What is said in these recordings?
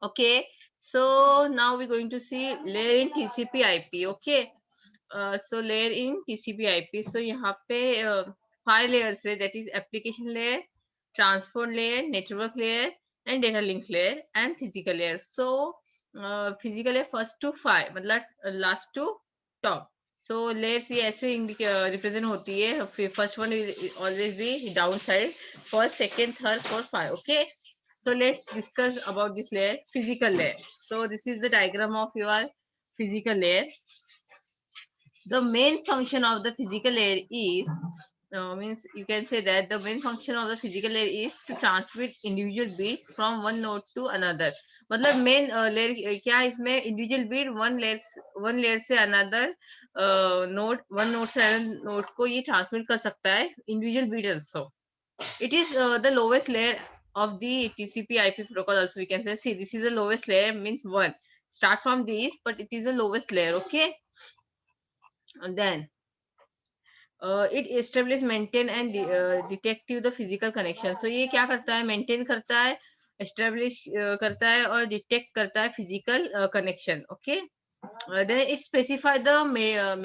Okay, so now we're going to see layer in TCP/IP. Okay, so layer in TCP/IP. So यहाँ पे 5 layers है, that is application layer, transport layer, network layer, and data link layer, and physical layer. So physical layer first to 5, मतलब last to top. So layers ये ऐसे represent होती है. First one will always be downside. First, second, third, fourth, 5. Okay. So let's discuss about this layer, physical layer. So this is the diagram of your physical layer. The main function of the physical layer is means you can say that the main function of the physical layer is to transmit individual bits from one node to another. मतलब main layer क्या है इसमें, individual bit one layer से another node, one node से another node को ये transmit कर सकता है, individual bit also. It is the lowest layer of the TCP/IP protocol. Also, we can say, see, this is the lowest layer, means one. Start from this, but it is the lowest layer. Okay, and then it establish, maintain, and detective the physical connection. So ये क्या करता है, maintain करता है, establish करता है, और detect करता है physical connection. Okay. Then it specify the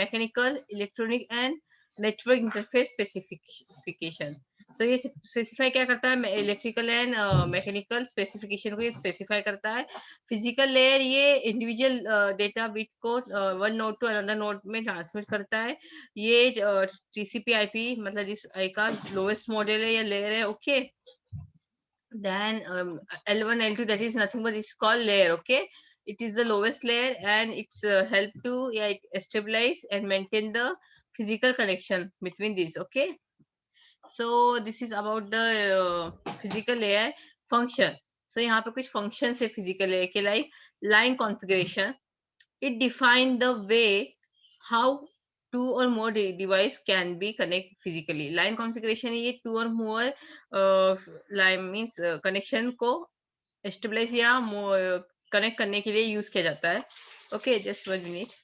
mechanical, electronic, and network interface specification. तो ये स्पेसिफाई क्या करता है, इलेक्ट्रिकल एंड मैकेनिकल स्पेसिफिकेशन को ये स्पेसिफाई करता है. फिजिकल लेयर ये इंडिविजुअल डेटा बिट को one node to another node में ट्रांसमिट करता है. ये टीसीपी/आईपी मतलब इस आई का लोएस्ट मॉडल है या लेयर है. Okay. Then L1, L2, that is nothing but it's called layer. Okay, it is the lowest layer, and it's help to, yeah, it stabilize and maintain the physical connection between these. Okay, so this is about the physical layer function. So यहाँ पे कुछ functions है physical layer के, like line configuration. It define the way how two or more device can be connect physically. Line configuration ये two or more line means connection को stabilize या connect करने के लिए use किया जाता है. Okay, just 1 minute.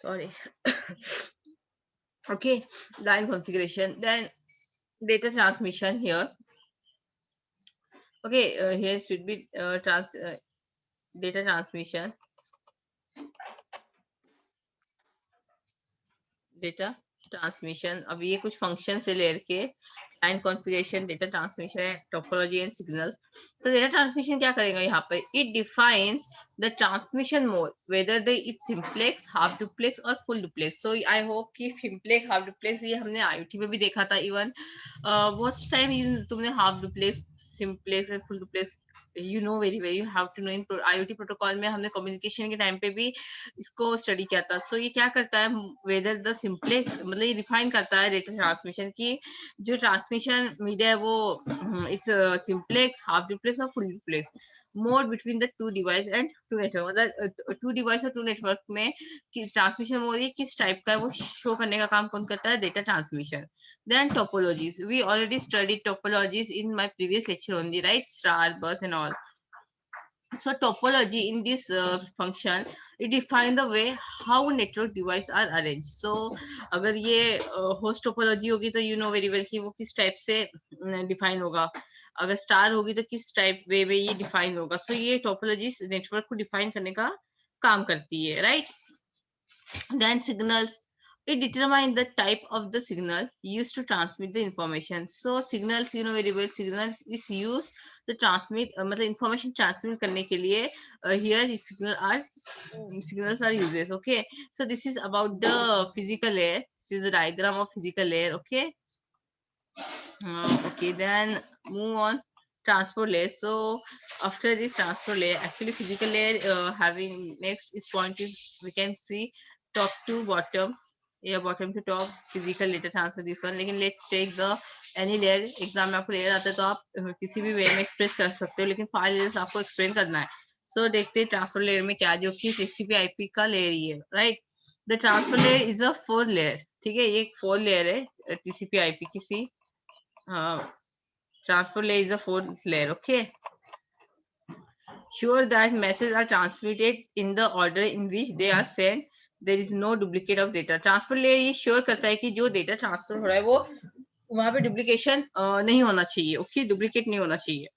Sorry. Okay, line configuration. Then data transmission here. Okay, here should be data transmission. Data transmission. अब ये कुछ फंक्शन से लेकर के लाइन कॉन्फ़िगरेशन, डेटा ट्रांसमिशन है, टोपोलॉजी एंड सिग्नल. तो डेटा ट्रांसमिशन क्या करेगा यहाँ पे, it defines the transmission mode whether the it simplex, half duplex और full duplex. So I hope कि सिंप्लेक्स, हाफ डुप्लेक्स ये हमने आईओटी में भी देखा था. इवन व्हाट्स टाइम तुमने हाफ डुप्लेक्स, सिंप्लेक्स और full duplex, you know very very you have to know. In IoT protocol में हमने कम्युनिकेशन के टाइम पे भी इसको स्टडी किया था. सो ये क्या करता है, वेदर द सिंप्लेक्स मतलब ये डिफाइन करता है डेटा ट्रांसमिशन की जो ट्रांसमिशन मीडिया है वो इस सिंप्लेक्स, हाफ डुप्लेक्स और full duplex mode between the two device and two network. मतलब टू डिवाइस और टू नेटवर्क में ट्रांसमिशन मोड ये किस टाइप का है वो शो करने का काम कौन करता है, data transmission. Then topologies, we already study topologies in my previous lecture only, right, star bus and all. So topology in this function, it define the way how network device are arranged. So अगर ये host topology होगी तो you know very well कि वो किस type से define होगा. अगर स्टार होगी तो किस टाइप वे में ये डिफाइन होगा. सो ये टोपोलॉजी नेटवर्क को डिफाइन करने का काम करती है, right. Then signals, it determine the type of the signal used to transmit the information. So signals, you know very well, signals is used to transmit मतलब information transmit करने के लिए here signals are uses. Okay, so this is about the physical layer. This is the diagram of physical layer. Okay. Okay, then move on. Transport layer. So after this transport layer, actually physical layer having next is point is we can see top to bottom, yeah, bottom to top, physical data transfer this one. लेकिन let's take the any layer. Exam में आपको layer आता है तो आप किसी भी वे में एक्सप्रेस कर सकते हो, लेकिन 5 लेयर्स आपको एक्सप्लेन करना है. सो देखते हैं ट्रांसफर लेयर में क्या, जो कि TCP/IP का लेयर ही है, right. The transfer layer is a 4 layer. ठीक है, ये एक 4 लेयर है TCP/IP की. Transport layer is a 4th layer. Okay, sure that messages are transmitted in the order in which they are sent. There is no duplicate of data. Transfer layer ये sure करता है कि जो data transfer हो रहा है वो वहां पे डुप्लीकेशन नहीं होना चाहिए। ओके, डुप्लीकेट नहीं होना चाहिए।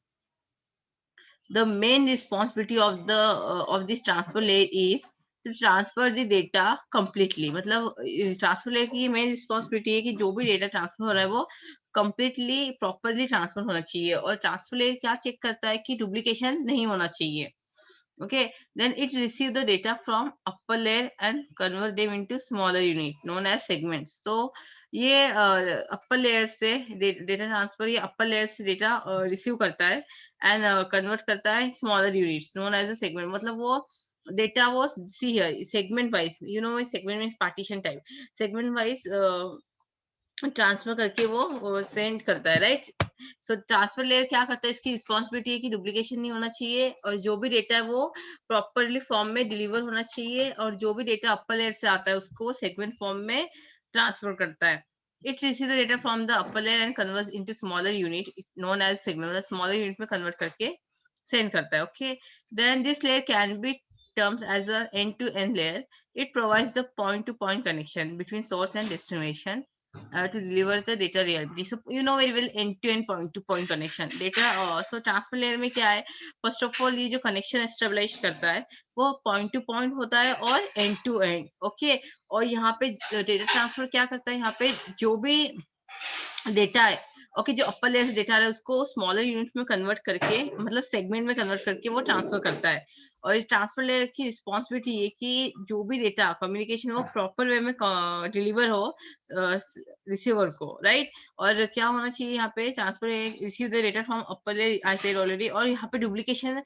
The main responsibility of this transfer layer is to transfer the data completely। मतलब ट्रांसफर लेयर की ये मेन रिस्पॉन्सिबिलिटी है कि जो भी डेटा ट्रांसफर हो रहा है वो कंप्लीटली प्रॉपरली ट्रांसफर होना चाहिए। और ट्रांसफर लेयर क्या चेक करता है कि डुप्लीकेशन नहीं होना चाहिए। Okay, then it receive the data from upper layer and convert them into smaller unit known as segments। तो ये अपर लेयर से डेटा ट्रांसफर, ये अपर लेयर से डेटा रिसीव करता है एंड कन्वर्ट करता है smaller units known as a segment. मतलब वो डेटा वो see here segment wise, you know segment means partition type, segment wise transfer करके वो सेंड करता है, राइट। सो ट्रांसफर लेयर क्या करता है, इसकी रिस्पॉन्सिबिलिटी है कि डुप्लीकेशन नहीं होना चाहिए और जो भी डेटा है वो प्रॉपरली फॉर्म में डिलीवर होना चाहिए और जो भी डेटा अपर लेयर से आता है उसको सेगमेंट फॉर्म में ट्रांसफर करता है। It receive the data from the upper layer and converts into smaller unit known as segment. मतलब स्मॉलर यूनिट में कन्वर्ट करके सेंड करता है। Okay, then this layer can be terms as a end-to-end layer। It provides the point-to-point connection between source and destination to deliver the data reliably। So you know very well end-to-end point-to-point connection data। So transfer layer में क्या है, first of all ये जो connection establish करता है वो point-to-point होता है और end-to-end। Okay, और यहाँ पे data transfer क्या करता है, यहाँ पे जो भी डेटा है, ओके, जो अपर लेयर से डेटा आ रहा है उसको स्मॉलर यूनिट में कन्वर्ट करके, मतलब सेगमेंट में कन्वर्ट करके वो ट्रांसफर करता है। और इस ट्रांसफर लेयर की रिस्पॉन्सिबिलिटी ये कि जो भी डेटा कम्युनिकेशन वो प्रॉपर वे में डिलीवर हो रिसीवर को, राइट। और क्या होना चाहिए यहाँ पे, transfer receive the data from upper layer I said already. और यहाँ पे डुप्लीकेशन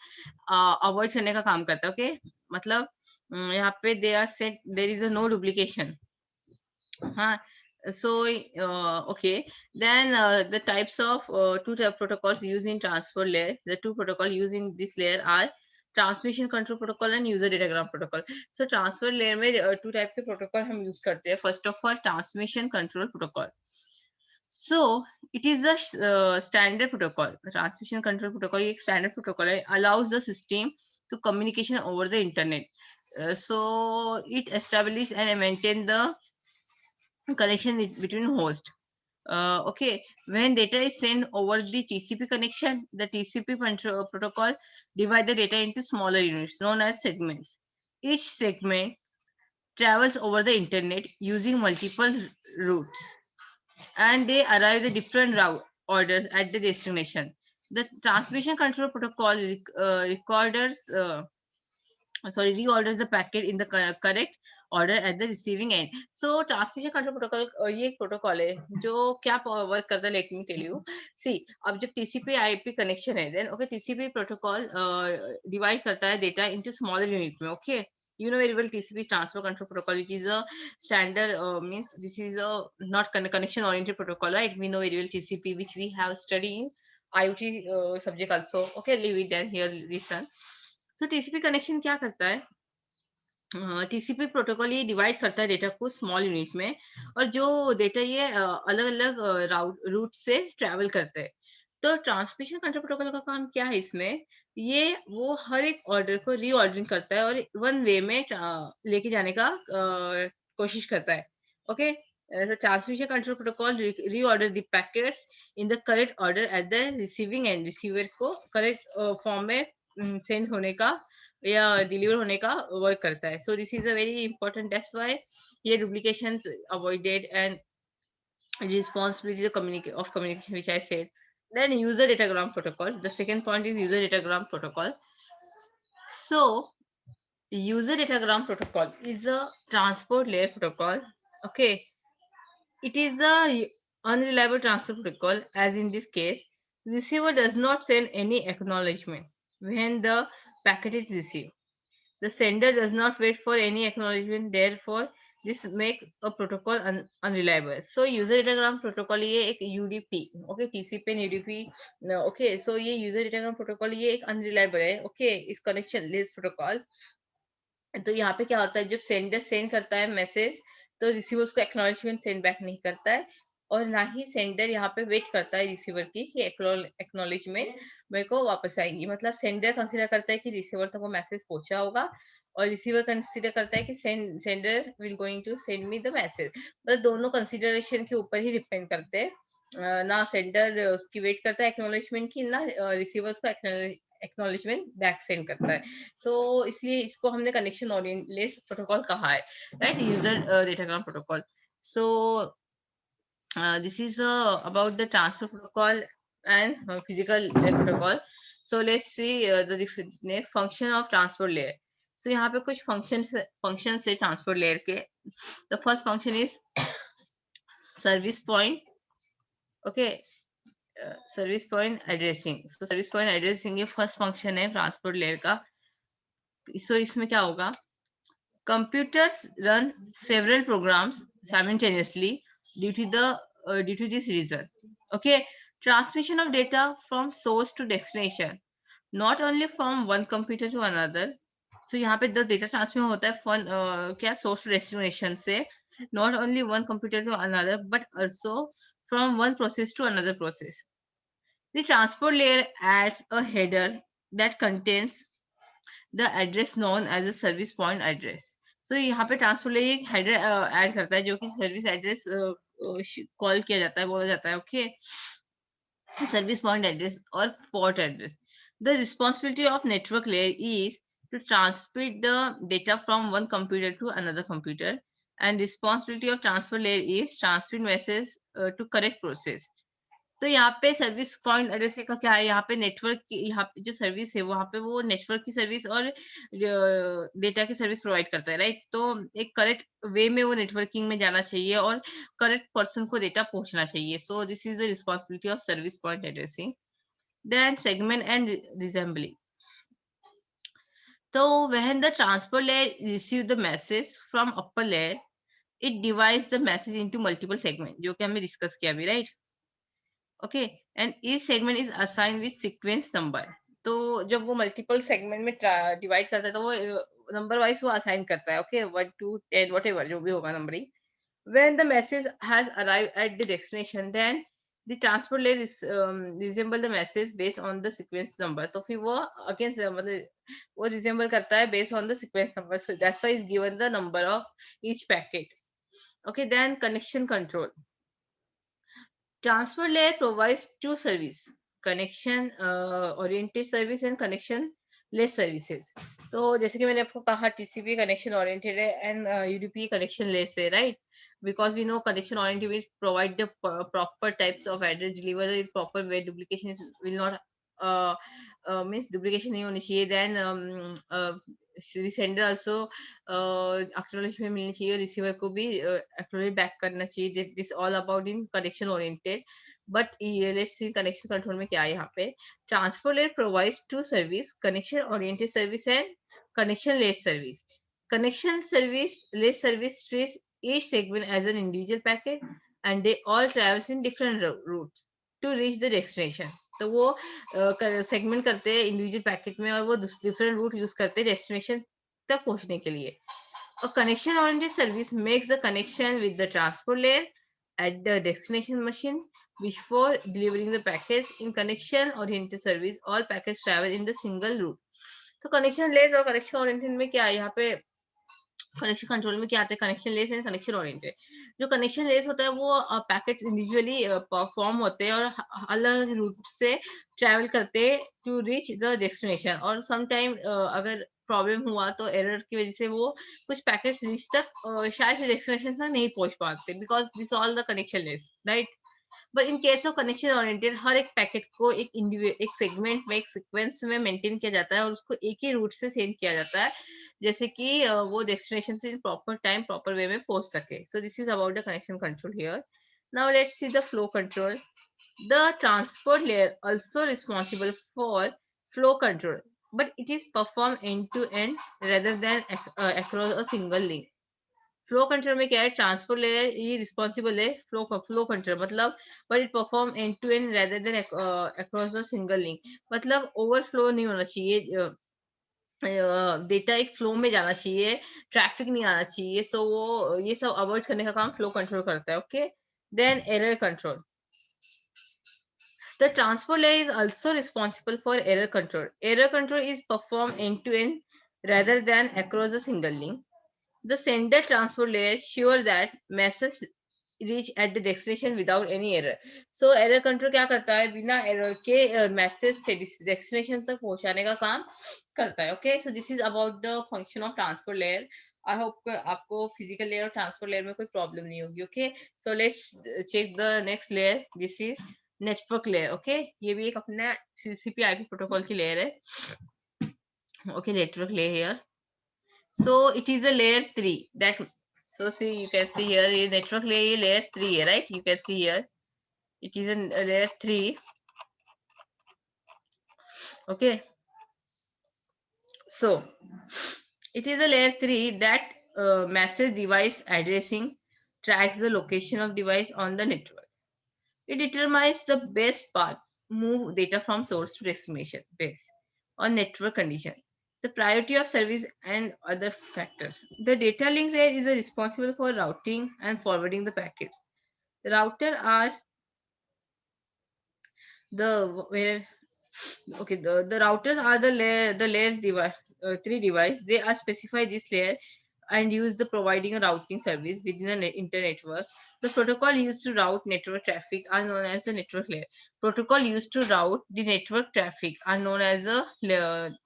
अवॉइड करने का काम करता है। ओके, मतलब यहाँ पे they are set there is a no duplication. हाँ, so okay, then the types of two type protocols used in transfer layer, the two protocol used in this layer are transmission control protocol and user datagram protocol। so transfer layer में two type के protocol हम use करते हैं। first of all transmission control protocol। so it is a standard protocol। transmission control protocol एक standard protocol है, allows the system to communication over the internet। so it establish and maintain the connection between host। Okay, when data is sent over the TCP connection, the TCP protocol divide the data into smaller units known as segments। Each segment travels over the internet using multiple routes and they arrive the different route orders at the destination। The transmission control protocol reorders the packet in the correct order at the receiving end। so transmission control protocol ये एक protocol है जो क्या work करता है, let me tell you. See, अब जब TCP IP connection है, then okay TCP protocol divide करता है डेटा इनटू स्मॉलर यूनिट में। Okay, you know very well TCP transfer control protocol, which is a standard means this is a not connection oriented protocol, right? We know very well TCP, which we have studied in IoT subject also। okay, leave it there, here listen। तो TCP connection क्या करता है, TCP protocol ये divide करता है data को small unit में और जो डेटा ये अलग अलग रूट से ट्रेवल करते हैं। तो ट्रांसमिशन कंट्रोल प्रोटोकॉल का काम क्या है इसमें, ये वो हर एक ऑर्डर को रीऑर्डरिंग करता है और वन वे में लेके जाने का कोशिश करता है। Okay, transmission control protocol reorder the packets in the correct order at the receiving end, receiver को करेक्ट फॉर्म में सेंड होने का या डिलीवर होने का वर्क करता है। So this is a very important, that's why ये duplications avoided and responsibility of communication which I said। then user datagram protocol, the second point is user datagram protocol। so user datagram protocol is a transport layer protocol। okay, it is a unreliable transfer protocol, as in this case receiver does not send any acknowledgement when the packet is received। the sender does not wait for any acknowledgement, therefore this make a protocol unreliable। so user datagram protocol ये एक UDP, okay, TCP and UDP, okay, so ये user datagram protocol ये एक unreliable है। okay, इस connectionless protocol। तो यहाँ पे क्या होता है, जब सेंडर सेंड करता है मैसेज तो रिसीवर उसको एक्नॉलेजमेंट सेंड बैक नहीं करता है और ना ही सेंडर यहाँ पे वेट करता है रिसीवर की कि एक्नॉलेजमेंट मेरे को वापस आएगी। मतलब सेंडर कंसीडर करता है कि रिसीवर तक वो मैसेज पहुंचा होगा और रिसीवर कंसीडर करता है कि sender will going to send me the message. मतलब दोनों कंसीडरेशन के ऊपर ही डिपेंड करते हैं। ना सेंडर उसकी वेट करता है एक्नॉलेजमेंट की, ना रिसीवर उसको एक्नॉलेजमेंट बैक सेंड करता है। सो इसलिए इसको हमने कनेक्शन ओरिएंटेड प्रोटोकॉल कहा है, right, user datagram protocol. So this is about the transfer protocol and physical layer protocol. So let's see the next function of transport layer. So यहाँ पे कुछ functions है transport layer के. The first function is service point. Okay, service point addressing. So service point addressing ये first function है transport layer का. So इसमें क्या होगा? Computers run several programs simultaneously due to due to this reason. Okay, transmission of data from source to destination, not only from one computer to another. So यहाँ पे the data transmission होता है from क्या source to destination से, not only one computer to another but also from one process to another process. The transport layer adds a header that contains the address known as a service point address. So यहाँ पे transfer ले एक header add करता है जो कि service address call किया जाता है, बोला जाता है, ओके, सर्विस पॉइंट एड्रेस और port address. The responsibility of network layer is to transmit the data from one computer to another computer, and responsibility of transfer layer is transmit message to correct process. तो यहाँ पे service point address का क्या है, यहाँ पे network की, यहाँ पे जो सर्विस है वहां पे वो नेटवर्क की सर्विस और डेटा की सर्विस प्रोवाइड करता है, राइट. तो एक करेक्ट वे में वो नेटवर्किंग में जाना चाहिए और करेक्ट पर्सन को डेटा पहुंचना चाहिए. So this is the responsibility of service point addressing. Then segment and reassembly. So when the transport layer receive the message from upper layer, it divides the message into multiple segment, जो कि हमने discuss किया अभी, right. Okay, and each segment is assign with sequence number. तो जब वो multiple segment में divide करता है तो वो नंबर वाइज वो असाइन करता है, ओके, 1 to 10 whatever जो भी होगा numbering. When the message has arrived at the destination, then the transport layer is resemble the message based on the sequence number. तो फिर वो again मतलब वो resemble करता है based on the sequence number. So that's why is given the number of each packet. Okay, then connection control. Transport layer provides two service, connection oriented service and connection less services. तो जैसे कि मैंने आपको कहा TCP connection oriented है and UDP connection less है, right? Because we know connection oriented will provide the proper types of address delivered in proper way. Duplication is, will not means duplication नहीं होनी चाहिए. Then sender also acknowledgement मिलनी चाहिए, receiver को भी acknowledge back करना चाहिए. This all about in connection oriented. But let's see connection control में क्या है यहाँ पे. Transport layer provides two service, connection oriented service and connection less service. Connection service less service treats each segment as an individual packet and they all travels in different routes to reach the destination. तो वो segment करते हैं individual packet में और वो different root use करते हैं destination तक पहुंचने के लिए. A connection oriented service makes the connection with the transport layer at the destination machine before delivering the package. In connection oriented service, all packets travel in the single route. तो connection less और connection oriented में क्या है, यहाँ पे connection control में क्या आता है, connection less and connection oriented. जो कनेक्शन लेस होता है वो पैकेट्स इंडिविजुअली परफॉर्म होते हैं और अलग रूट से ट्रैवल करते हैं टू रीच द डेस्टिनेशन. और सम टाइम अगर प्रॉब्लम हुआ तो एरर की वजह से वो कुछ पैकेट्स रीच तक शायद से डेस्टिनेशन तक नहीं पहुंच पाते because this all the connection less, right. But in case of connection oriented हर एक पैकेट को एक सेगमेंट में एक सीक्वेंस में मेंटेन किया जाता है और उसको एक ही रूट से सेंड किया जाता है जैसे कि वो डेस्टिनेशन से प्रॉपर टाइम प्रॉपर वे में पहुंच सके. सो this is about the connection control here. Now let's see the flow control. The transport layer also responsible for flow control, but it is performed end to end rather than across a single link. Flow control में क्या है, transport layer ये responsible है flow control मतलब, but it perform end to end rather than across the single link. मतलब overflow नहीं होना चाहिए, डेटा एक फ्लो में जाना चाहिए, ट्रैफिक नहीं आना चाहिए. सो वो ये सब अवॉइड करने का काम फ्लो कंट्रोल करता है. Okay, then error control. The transport layer is also responsible for error control. Error control is performed end to end rather than across a single link. The sender transport layer sure that message reach at the destination without any error. So error control क्या करता है, बिना error के message से destination तक पहुंचाने का काम करता है. Okay, so this is about the function of transport layer. I hope आपको physical layer और transport layer में कोई problem नहीं होगी. Okay, so let's check the next layer. This is network layer. Okay, ये भी एक अपने TCP/IP protocol की layer है. Okay, network layer here. So it is a layer 3 that, so see, you can see here ये network layer 3 है, right? You can see here it is a layer 3. Okay, so it is a layer 3 that message device addressing tracks the location of device on the network. It determines the best path move data from source to destination based on network condition, the priority of service, and other factors. The data link layer is responsible for routing and forwarding the packets. The router are the where okay, the routers are the layer device, 3 device. They are specify this layer and use the providing a routing service within the internet network. The protocol used to route network traffic are known as the network layer. Protocol used to route the network traffic are known as a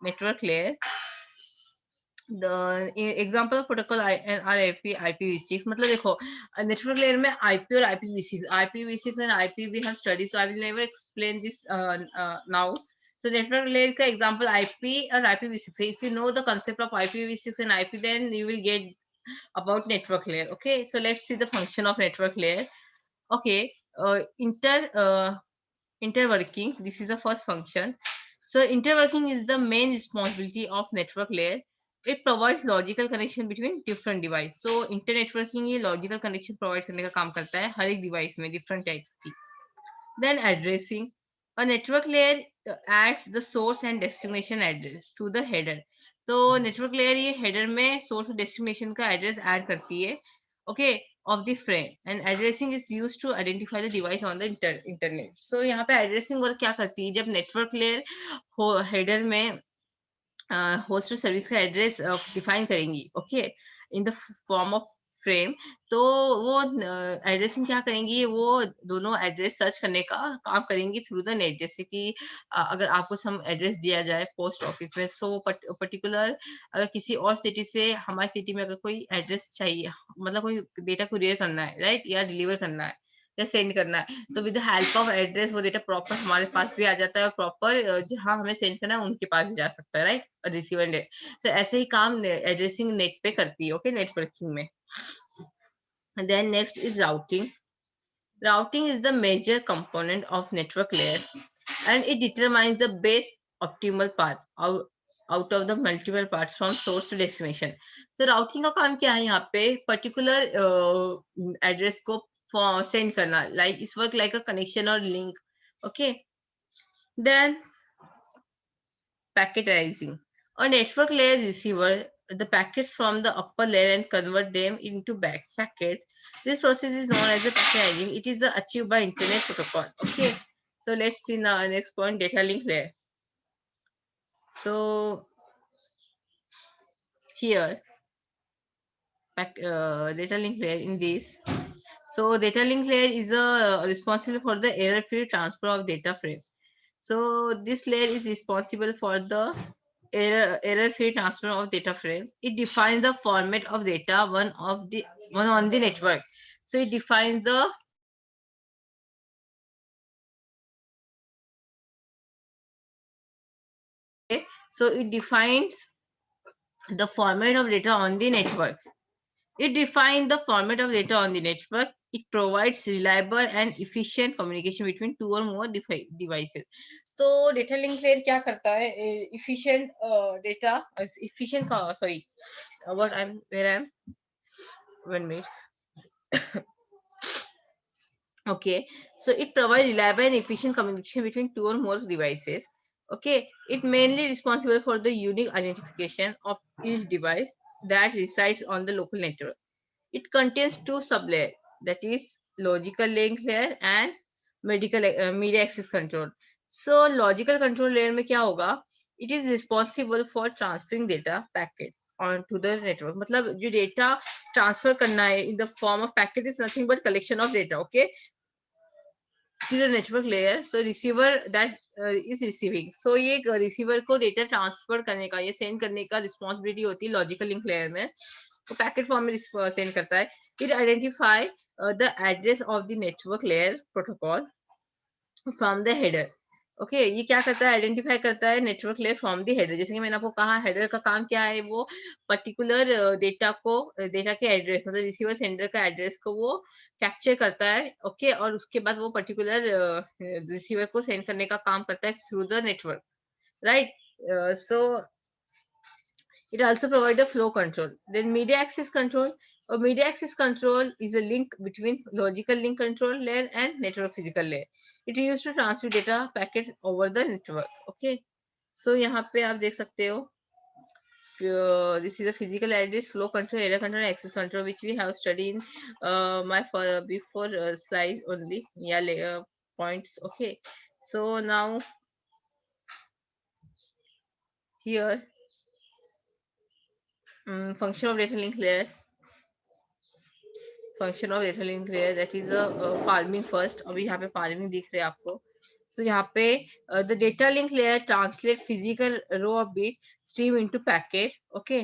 network layer. The example of protocol and RIP IPv6. मतलब देखो network layer में IP और IPv6 and IP we have studied, so I will never explain this now. So network layer का example IP और IPv6. So if you know the concept of IPv6 and IP, then you will get about network layer. Okay, so let's see the function of network layer. Okay, interworking. This is the first function. So interworking is the main responsibility of network layer. It provides logical connection between different device. So internetworking ये logical connection provide करने का काम करता है हर एक device में different types की. Then addressing. A network layer adds the source and destination address to the header. तो network layer ये header में source और destination का address add करती है. Okay, of the frame, and addressing is used to identify the device on the internet. So यहाँ पे addressing work क्या करती है, जब network layer header में होस्ट टू सर्विस का एड्रेस डिफाइन करेंगी, okay, in the form of frame, तो वो एड्रेसिंग क्या करेंगी, वो दोनों एड्रेस सर्च करने का काम करेंगी थ्रू द नेट. जैसे कि अगर आपको सम एड्रेस दिया जाए पोस्ट ऑफिस में, सो पर्टिकुलर अगर किसी और सिटी से हमारी सिटी में अगर कोई एड्रेस चाहिए, मतलब कोई डेटा कुरियर करना है, राइट, या डिलीवर करना है या सेंड करना है, तो with the help of address वो डेटा प्रॉपर हमारे पास भी आ जाता है और प्रॉपर जहां हमें सेंड करना है उनके पास भी जा सकता है, राइट, रिसीवर नेट. तो ऐसे ही काम एड्रेसिंग नेट पे करती है, ओके, नेटवर्किंग में. Then next is routing. Routing is the major component of network layer and it determines the best optimal path out of the multiple paths from source to destination. तो routing का काम क्या है, यहाँ पे particular address को send करना, like it's work like a connection or link. Okay, then packetizing. A network layer receiver the packets from the upper layer and convert them into back packets. This process is known as the packetizing. It is achieved by internet protocol. Okay, so let's see now next point, data link layer. So here data link layer in this. So data link layer is responsible for the error-free transfer of data frames. So this layer is responsible for the error-free transfer of data frames. It defines the format of data one on the network. So it defines the it defines the format of data on the network. It defines the format of data on the network. It provides reliable and efficient communication between two or more devices. तो data link layer क्या करता है, efficient data efficient sorry what I'm where I'm 1 minute. Okay, so it provides reliable and efficient communication between two or more devices. Okay, it mainly responsible for the unique identification of each device that resides on the local network. It contains two sublayers, that is logical link layer and media access control. So logical control layer में क्या होगा, It is responsible for transferring data packets onto the network. मतलब जो data transfer करना है in the form of packet is nothing but collection of data, okay, to the network layer. So receiver that is receiving. So ये receiver को data transfer करने का, ये send करने का responsibility होती है logical link layer में. तो packet form में send करता है. It identify the address of the network layer protocol from the header. Okay, ये क्या करता है, आइडेंटिफाई करता है network layer from the header. जैसे कि मैंने आपको कहा, हेडर का काम क्या है, वो पर्टिकुलर डेटा को, डेटा के एड्रेस मतलब रिसीवर सेंडर का एड्रेस को वो कैप्चर करता है. ओके, और उसके बाद वो पर्टिकुलर रिसीवर को सेंड करने का काम करता है through the network, right. So it also provides the flow control. Then media access control. A media access control is a link between logical link control layer and network physical layer. It is used to transfer data packets over the network. Okay. So यहाँ पे आप देख सकते हो. This is a physical address, flow control, error control, and access control, which we have studied in my before slides only. Yeah, layer points. Okay. So now here, function of data link layer. Function of data link layer, that is farming first. अभी यहाँ पे farming दिख रहे हैं आपको. So यहाँ पे the data link layer translate physical row of bit stream into packet, okay,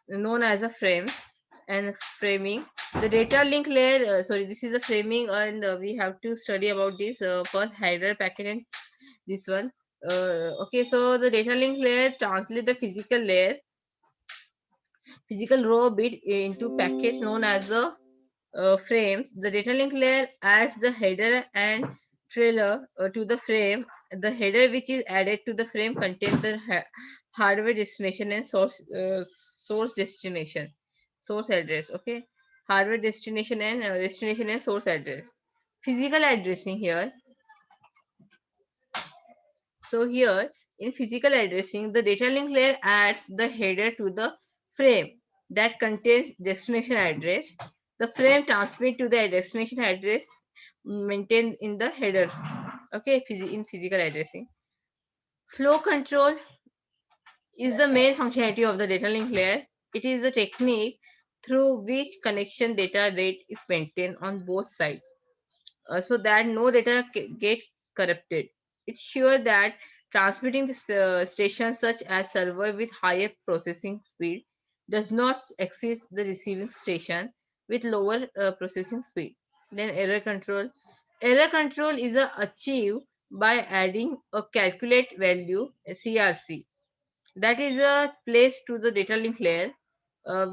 known as a frame and framing. The data link layer, sorry, this is a framing, and we have to study about this first header packet and this one. Okay, so the data link layer translate the physical row bit into packets known as a frames. The data link layer adds the header and trailer to the frame. The header which is added to the frame contains the hardware destination and source destination, source address. Okay, hardware destination and source address. Physical addressing here. So here in physical addressing, the data link layer adds the header to the frame that contains destination address. The frame transmit to the destination address maintained in the headers. Okay, in physical addressing. Flow control is the main functionality of the data link layer. It is the technique through which connection data rate is maintained on both sides, so that no data get corrupted. It's sure that transmitting the stations such as server with higher processing speed does not exceed the receiving station with lower processing speed. Then error control. Error control is achieved by adding a calculate value, a CRC, that is a place to the data link layer,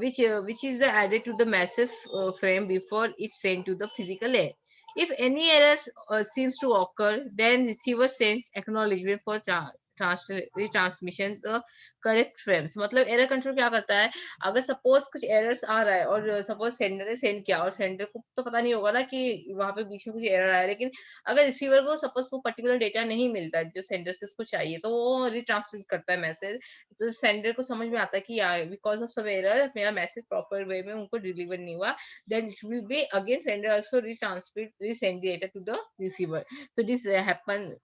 which is the added to the message frame before it's sent to the physical layer. If any errors seems to occur, then receiver sends acknowledgement for retransmission the correct frames. मतलब error control क्या करता है, अगर suppose कुछ errors आ रहा है और suppose sender ने सेंड किया और सेंडर को तो पता नहीं होगा ना कि वहां पे बीच में कुछ एरर आया है, लेकिन अगर रिसीवर को सपोज वो पर्टिकुलर डेटा नहीं मिलता जो सेंडर से उसको चाहिए, तो वो रिट्रांसमिट करता है मैसेज. तो सेंडर को समझ में आता है कि यार बिकॉज ऑफ सम एरर मेरा मैसेज प्रॉपर वे में उनको डिलीवर नहीं हुआ, then it will be again sender also retransmit resend the data to the receiver. So this happen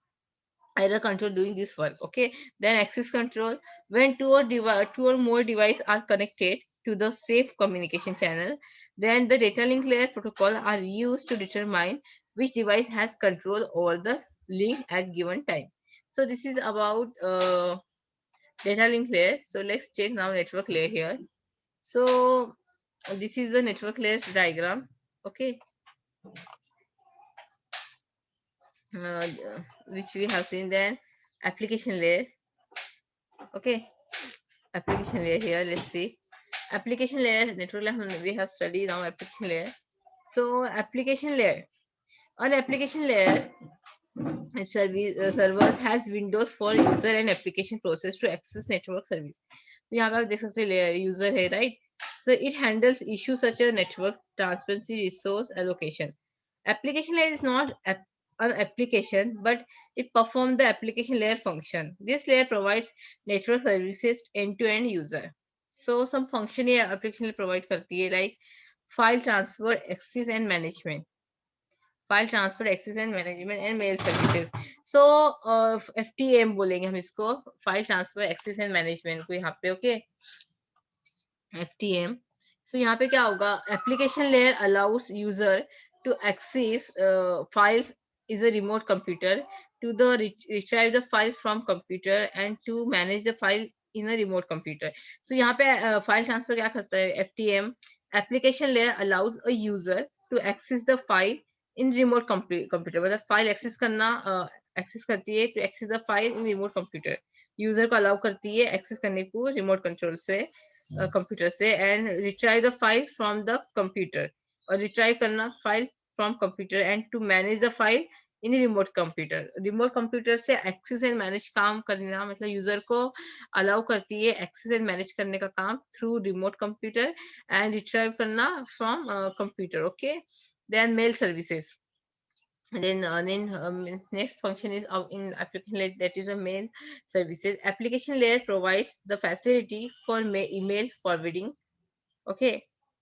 error control doing this work. Okay, then access control, when two or more devices are connected to the safe communication channel, then the data link layer protocol are used to determine which device has control over the link at given time. So this is about data link layer. So let's check now network layer here. So this is the network layers diagram. Okay, uh, which we have seen. Then application layer. Okay, application layer here. Let's see application layer, network layer. We have studied now application layer. So application layer, on application layer, servers has windows for user and application process to access network service. तो यहाँ पे आप देख सकते हैं user है, right. So it handles issues such as network transparency, resource allocation. Application layer is not an application, but it performs the application layer function. This layer provides network services end to end user. So some function ये application layer provide करती है, like file transfer, access and management. File transfer access and management and mail services. So FTM बोलेंगे हम इसको, file transfer access and management को यहाँ पे। Okay, FTM। सो यहाँ पे क्या होगा, application layer allows user to access files is a remote computer to the retrieve the file from computer and to manage the file in a remote computer. So यहाँ पे file transfer क्या करता है FTM, application layer allows a user to access the file in remote computer, मतलब file access करना access करती है to access the file in remote computer, user को allow करती है access करने को remote control से कंप्यूटर से, and retrieve the file from the computer, और रिट्राइव करना file from computer, and to manage the file in remote computer. Remote computer से एक्सेस एंड मैनेज काम करना, मतलब यूजर को अलाउ करती है एक्सेस एंड मैनेज करने का काम through remote computer, and retrieve करना from computer. Okay, then mail services. Next function is in application layer, that is a mail services. Application layer provides the facility for email forwarding, okay,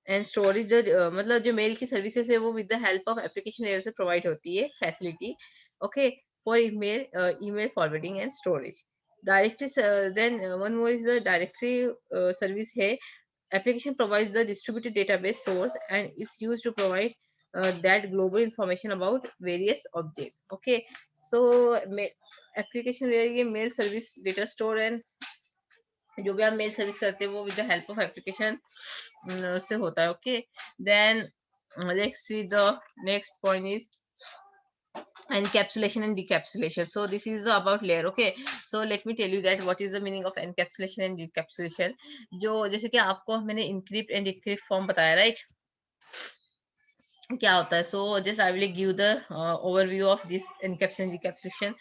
and storage। जो मतलब जो mail की services है वो with the help of application layer से provide होती है facility, okay, for email forwarding and storage। Directory, then one more is the directory service है। Application provides the distributed database source and is used to provide that global information about various objects। Okay, so application layer ये mail service, data store and जो भी आप mail service करते हैं वो with the help of application से होता है। Okay, then let's see the next point is encapsulation and decapsulation. So this is about layer। okay, so let me tell you that what is the meaning of encapsulation and decapsulation। जो जैसे कि आपको मैंने encrypt and decrypt form बताया, right, क्या होता है। So just I will give the overview of this encapsulation decapsulation.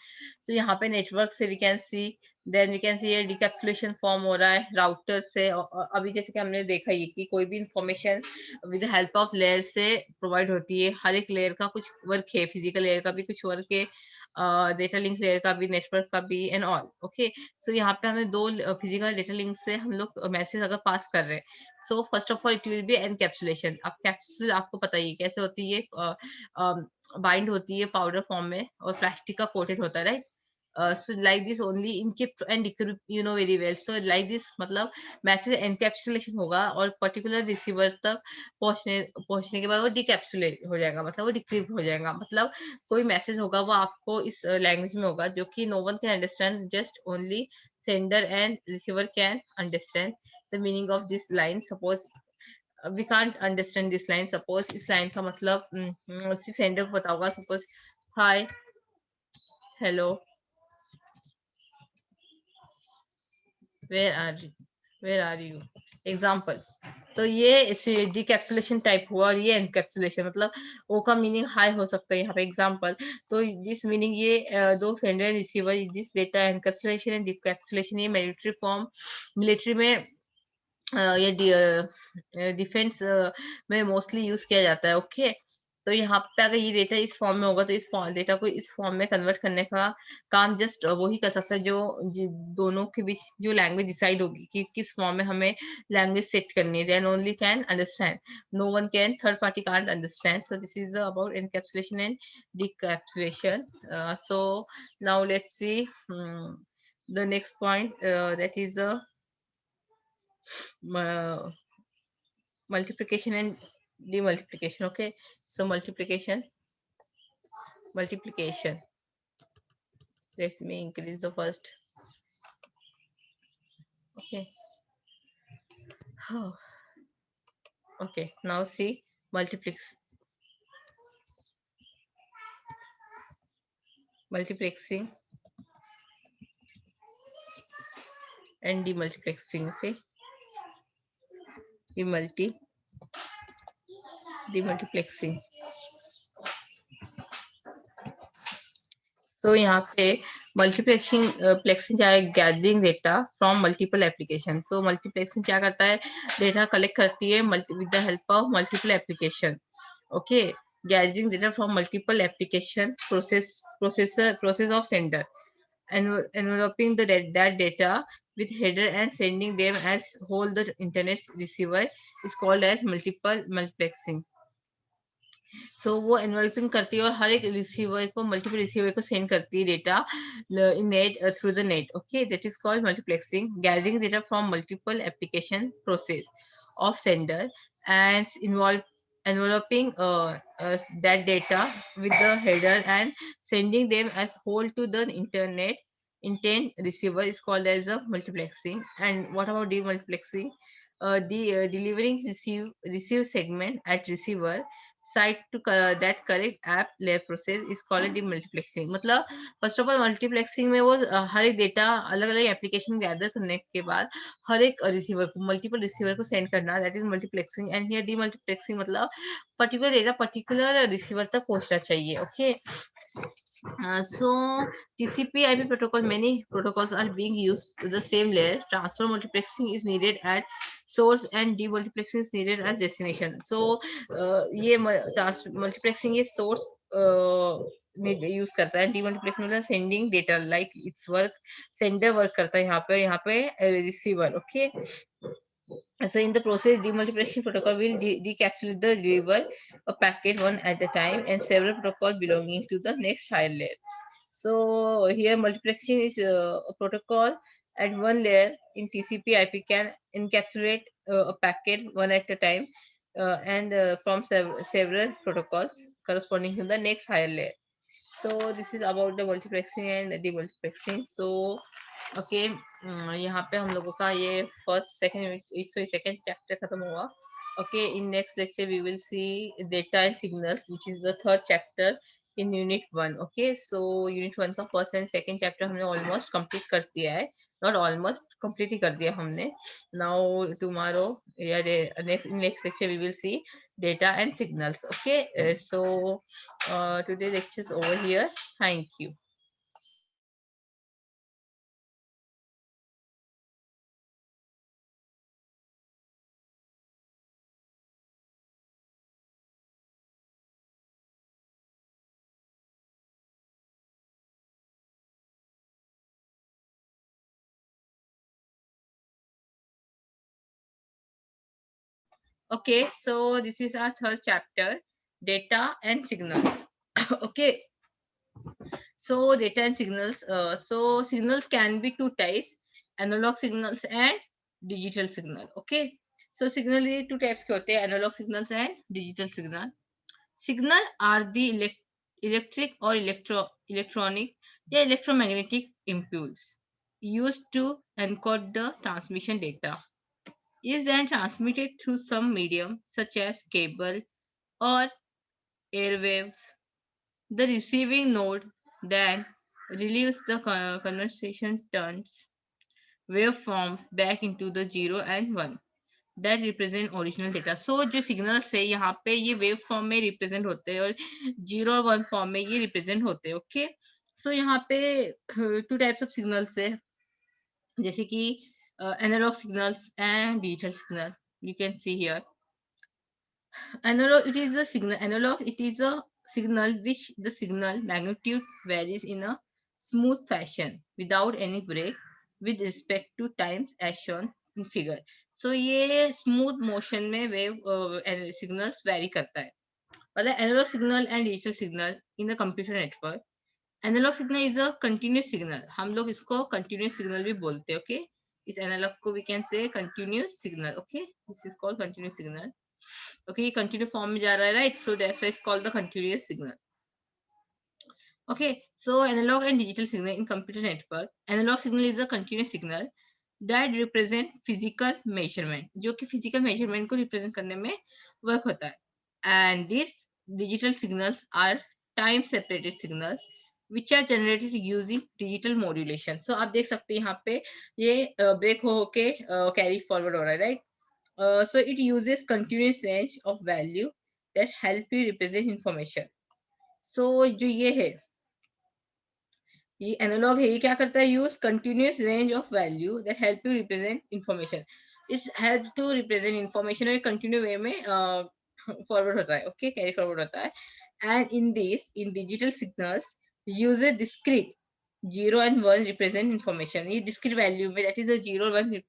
तो यहाँ पे नेटवर्क से we can see, then we can see ये डिकैप्सुलेशन फॉर्म हो रहा है राउटर से। अभी जैसे कि हमने देखा ही कि कोई भी information with help of layer से प्रोवाइड होती है। हर एक लेयर का कुछ वर्क है, फिजिकल लेयर का भी कुछ वर्क है, डेटा लिंक लेयर का भी, नेटवर्क का भी, एंड ऑल। ओके, सो यहाँ पे हमें दो फिजिकल डेटा लिंक से हम लोग मैसेज अगर पास कर रहे हैं, so first of all it will B encapsulation. अब कैप्सूल आपको पता ही है कैसे होती है, बाइंड होती है पाउडर फॉर्म में और प्लास्टिक का कोटेड होता है, right. So like this only encrypt and decrypt, you know very well। so like this मतलब मैसेज एनकैप्सुलेशन होगा और पर्टिकुलर रिसीवर तक पहुंचने के बाद वो डिकैप्सुलेट हो जाएगा, मतलब वो डिक्रिप्ट हो जाएगा। मतलब कोई मैसेज होगा वो आपको इस लैंग्वेज में होगा जो कि no one can understand, just only sender and receiver can understand the meaning of this line. Suppose we can't understand this line, suppose इस लाइन का मतलब सिर्फ सेंडर को पता होगा। Suppose hi, hello, where are you, example. तो ये डिकैप्सुलेशन type हुआ, और ये एनकैप्सुलेशन मतलब ओ का मीनिंग हाई हो सकता है यहाँ पे एग्जाम्पल। तो दिस मीनिंग ये दो sender and receiver, this data encapsulation and decapsulation ये मिलिट्री फॉर्म, मिलिट्री में ये डिफेंस में मोस्टली यूज किया जाता है। ओके, तो यहाँ पे अगर ये डेटा इस फॉर्म में होगा तो इस डेटा को इस फॉर्म में कन्वर्ट करने का काम जस्ट वही कर सकता है जो दोनों के बीच जो लैंग्वेज डिसाइड होगी कि किस फॉर्म में हमें लैंग्वेज सेट करनी है, then only can understand, no one can, third party can't understand. So this is about encapsulation and decapsulation. So now let's see the next point, that is multiplication and demultiplication। okay, so multiplication, let me increase the first। okay, oh, okay, now see multiplexing and demultiplexing। okay, demultiplexing। तो यहाँ पे multiplexing प्लेक्सिंग क्या है, gathering data from multiple application. So multiplexing क्या करता है, data collect करती है with the help of multiple application. Okay, gathering data from multiple application, process of sender, enveloping that data with header and sending them as whole the internet receiver is called as multiple multiplexing। सो वो एनवलपिंग करती है और हर एक receiver को, multiple receiver को send करती है data in net, through the net. Okay, that is called multiplexing. Gathering data from multiple application process of sender and enveloping that data with the header and sending them as whole to the intent receiver is called as a multiplexing. And what about demultiplexing? The delivering receive segment at receiver site to that correct app layer process is called demultiplexing. मतलब first of all multiplexing में वो हर एक data अलग अलग application gather करने के बाद हर एक रिसीवर को, मल्टीपल रिसीवर को सेंड करना, that is multiplexing. And here demultiplexing मतलब पर्टिकुलर डेटा पर्टिकुलर रिसीवर तक पहुंचना चाहिए. Okay. So TCP/IP protocol, many protocols are being used to the same layer. Transfer multiplexing is needed at source and demultiplexing is needed as destination. So ये multiplexing ये source use करता है. Demultiplexing मतलब sending data, like it's work, sender work करता है यहाँ पे receiver. Okay. So in the process, demultiplication protocol will decapsulate the deliver a packet one at a time and several protocols belonging to the next higher layer. So here multiplexing is a protocol at one layer in TCP/IP can encapsulate a packet one at a time and from several protocols corresponding to the next higher layer. So this is about the multiplexing and demultiplexing. So okay, यहाँ पे हम लोगों का ये first second chapter खत्म हुआ. Okay, in next lecture we will see data and signals which is the third chapter in unit 1. Okay, so unit 1 का first and second chapter हमने ऑलमोस्ट कंप्लीट कर दिया है. नॉट ऑलमोस्ट, कंप्लीट ही कर दिया हमने. नाउ टुमारो या next lecture we will see data and signals. Okay, so today's lecture is over here. Thank you. Okay, so this is our third chapter, data and signals. Okay, so data and signals. So signals can be two types, analog signals and digital signal. Okay, so signal ये two types के होते हैं, analog signals and digital signal. Signal are the electric or electronic या electromagnetic impulse used to encode the transmission data. Is then transmitted through some medium such as cable or airwaves. The receiving node then relieves the conversation, turns waveforms back into the 0 and 1 that represent original data. So जो signals है यहाँ पे ये wave form में represent होते हैं और 0 और 1 form में ये represent होते हैं. Okay, so यहाँ पे two types of signals है, जैसे कि analog signals and digital signal. You can see here. Analog, it is a signal. Analog, it is a signal which the signal magnitude varies in a smooth fashion without any break with respect to times as shown in figure. So ये smooth motion में wave signals vary करता है. मतलब analog signal and digital signal in a computer network. Analog signal is a continuous signal. हम लोग इसको continuous signal भी बोलते हैं. Okay, इस analog को we can say continuous signal. Okay, this is called continuous signal. Okay, ये continue form में जा रहा है, right? So that's why it's called the continuous signal. Okay, so analog and digital signal in computer network. Analog signal is a continuous signal that represent physical measurement, जो कि physical measurement को represent करने में work होता है. And these digital signals are time separated signals which are generated using digital modulation. So आप देख सकते हैं यहाँ पे ये break हो के carry forward हो रहा है, right? So it uses continuous range of value that help you represent information. So जो ये है, ये एनालॉग है, ये क्या करता है? Use continuous range of value that help you represent information. It's help to represent information और कंटिन्यू वे में फॉरवर्ड होता है. ओके, कैरी फॉरवर्ड होता है. And in this, in digital signals use a discrete 0 and 1 represent information. ये discrete value में, that is a 0 1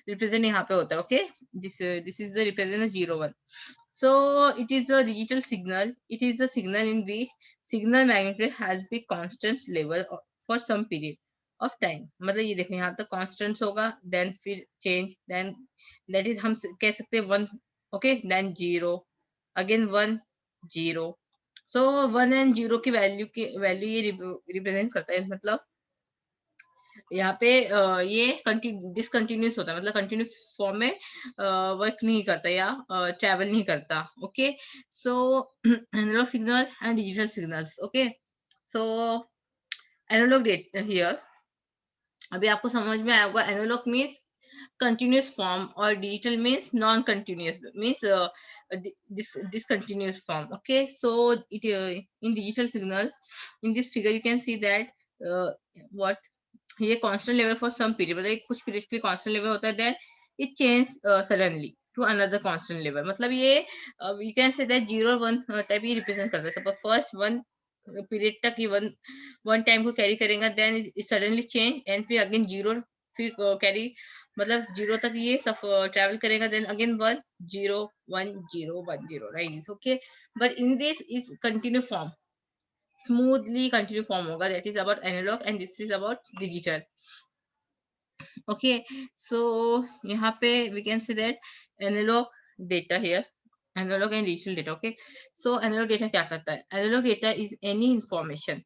represent यहाँ पे होता है. Okay, this is the represent 0 1. So it is a digital signal. It is a signal in which signal magnitude has been constant level for some period of time. मतलब ये देखो यहाँ तक constant होगा, then फिर change, then that is हम कह सकते हैं 1, okay, then 0, again 1 0. So 1 and 0 की वैल्यू ये रिप्रेजेंट करता है. मतलब यहाँ पे ये डिसकंटिन्यूस होता है, मतलब कंटिन्यू फॉर्म में वर्क नहीं करता या ट्रेवल नहीं करता. Okay, so analog signal and digital signals. Okay, so analog data here, अभी आपको समझ में आया होगा. Analog means continuous form or digital means non-continuous, means discontinuous form. Okay, so it in digital signal, in this figure you can see that what ये constant level for some period, मतलब कुछ period के लिए constant level होता है, then it change suddenly to another constant level. मतलब ये you can say that 0 और 1 type ही represent करता है. Suppose first one period तक ये one time को carry करेगा, then it suddenly change and फिर again 0 फिर carry, मतलब 0 तक ये सब ट्रैवल करेगा, then again 1 0 1 0 1 0, right? Okay, but in this is continue form, smoothly continue form होगा. That is about analog and this is about digital. Okay, so यहाँ पे we can say that analog data here, analog and digital data. Okay, so analog data क्या करता है? Analog data is any information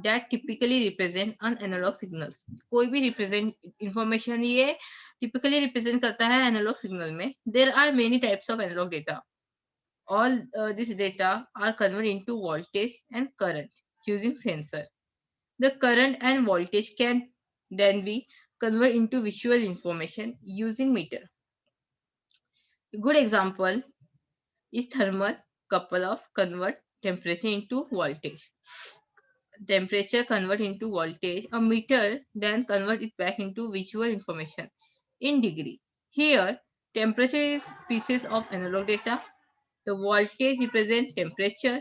that typically represent an analog signals. कोई भी represent information ये typically represent करता है analog signal में. There are many types of analog data. All this data are converted into voltage and current using sensor. The current and voltage can then be converted into visual information using meter. A good example is thermal couple of convert temperature into voltage. Temperature convert into voltage. A meter then convert it back into visual information in degree. Here, temperature is pieces of analog data. The voltage represent temperature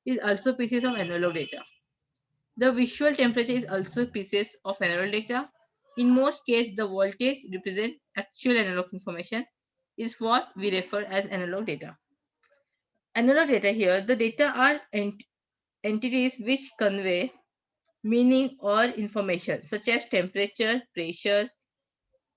is also pieces of analog data. The visual temperature is also pieces of analog data. In most cases, the voltage represent actual analog information is what we refer as analog data. Analog data here, the data are entities which convey meaning or information such as temperature, pressure,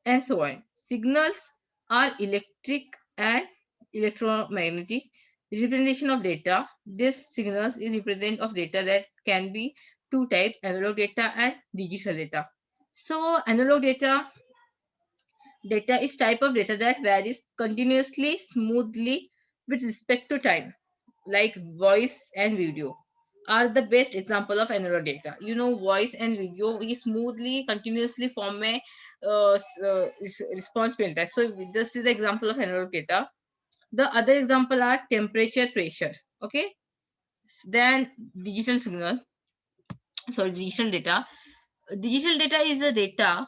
and so on. Signals are electric and electromagnetic representation of data. This signals is represent of data that can be two types, analog data and digital data. So analog data is type of data that varies continuously, smoothly with respect to time, like voice and video are the best example of analog data. You know, voice and video is smoothly, continuously form a response filter. So this is the example of analog data. The other example are temperature, pressure. Okay, then digital signal. So digital data. Digital data is a data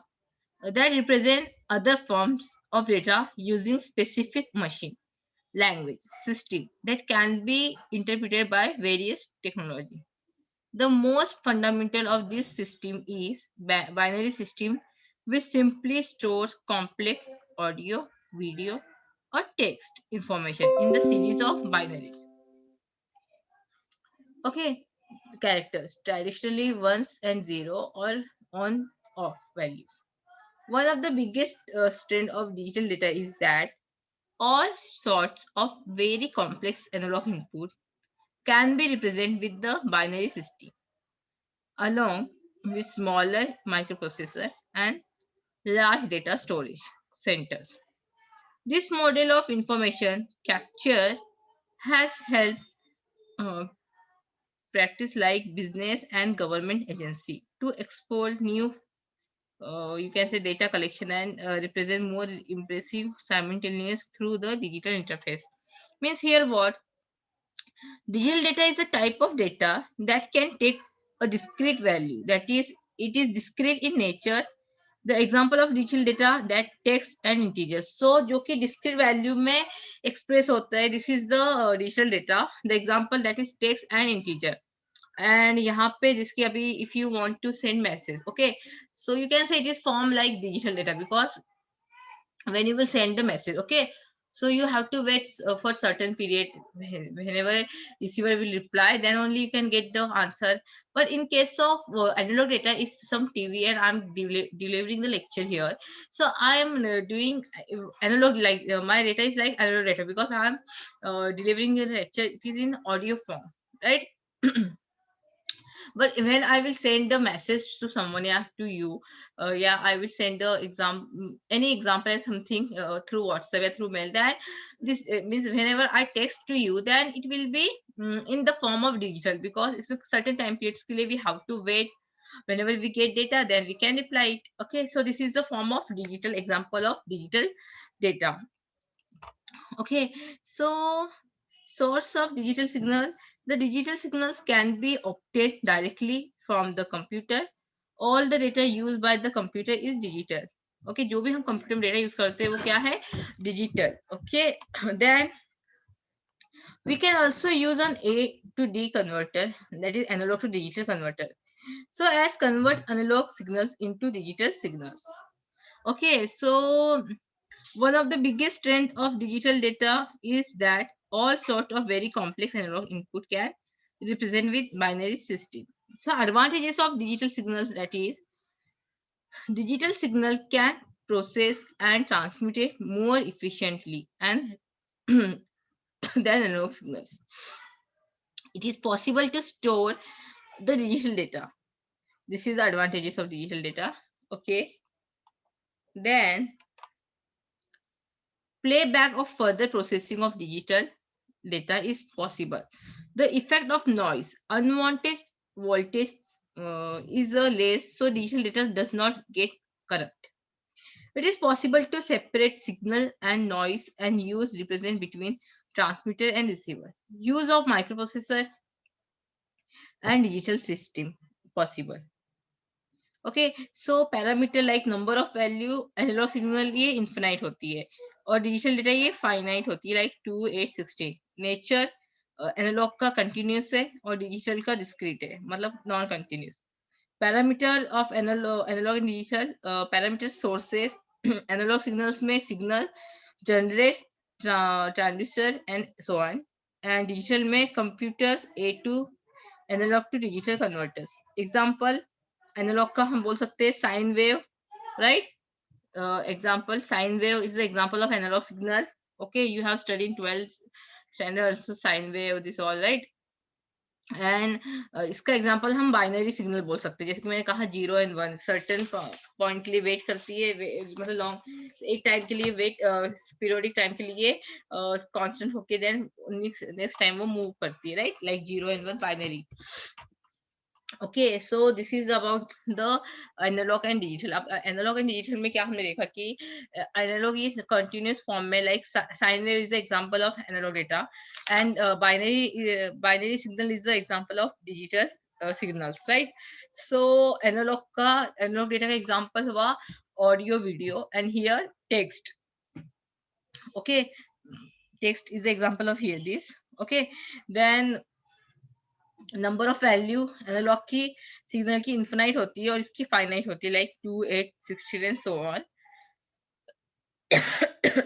that represent other forms of data using specific machine language system that can be interpreted by various technology. The most fundamental of this system is binary system, which simply stores complex audio, video, or text information in the series of binary. Okay, characters, traditionally ones and zero or on off values. One of the biggest strength of digital data is that all sorts of very complex analog input can be represented with the binary system along with smaller microprocessor and large data storage centers. This model of information capture has helped uh, practice like business and government agency to explore new you can say data collection and represent more impressive simultaneous through the digital interface. Means here what, digital data is a type of data that can take a discrete value, that is it is discrete in nature. The example of digital data that text and integers, so जो कि discrete value में express होता है, this is the digital data. The example that is text and integer. And यहाँ पे जिसकी अभी if you want to send message, okay, so you can say it is form like digital data because when you will send the message. Okay, so you have to wait for certain period. Whenever receiver will reply, then only you can get the answer. But in case of analog data, if some TV and I'm delivering the lecture here, so I am doing analog, like my data is like analog data, because I'm delivering the lecture, it is in audio form, right? But when I will send the message to someone, yeah, to you, yeah, I will send the any example or something through WhatsApp or through mail. That this means whenever I text to you, then it will be in the form of digital, because it's a certain time periods के लिए we have to wait. Whenever we get data, then we can apply it. Okay, so this is the form of digital, example of digital data. Okay, so source of digital signal. The digital signals can be obtained directly from the computer. All the data used by the computer is digital. Okay, जो भी हम computer में data use करते हैं वो क्या है, digital. Okay, then we can also use an A to D converter, that is analog to digital converter, so as convert analog signals into digital signals. Okay, so one of the biggest trend of digital data is that all sort of very complex analog input can represent with binary system. So advantages of digital signals, that is digital signal can process and transmit it more efficiently and than analog signals. It is possible to store the digital data. This is the advantages of digital data. Okay. Then playback of further processing of digital data is possible. The effect of noise, unwanted voltage is less, so digital data does not get corrupt. It is possible to separate signal and noise and use represent between transmitter and receiver. Use of microprocessor and digital system possible. Okay, so parameter like number of value analog signal ये infinite होती है, और digital data ये finite होती है, like 2 8 16. Nature analog का continuous है और डिजिटल का डिस्क्रीट है, मतलब non continuous. Parameter of analog and digital parameter sources. Analog signals में signal generate, transducer and so on. And digital में computers A to analog to digital converters. Example analog का हम बोल सकते हैं sine wave, right? Example, sine wave is the example of analog signal. Okay, you have studied in 12th standard also sine wave, this all, right? And इसका example हम binary signal बोल सकते हैं, जैसे कि मैंने कहा 0 एंड 1 सर्टेन पॉइंट के लिए वेट करती है, मतलब लॉन्ग एक टाइम के लिए वेट, पीरियोडिक टाइम के लिए कांस्टेंट होके देन नेक्स्ट टाइम वो मूव करती है, right? Like 0 and 1 binary. Okay, so this is about the analog and digital. अब analog and digital में क्या हमने देखा कि analog is continuous form में, like sine wave is the example of analog data, and binary signal is the example of digital signals, right? So analog data का example हुआ audio, video, and here text. Okay, text is the example of here this. Okay, then number of value analog की signal की infinite होती है और इसकी finite होती है, like 2 8 16 and so on.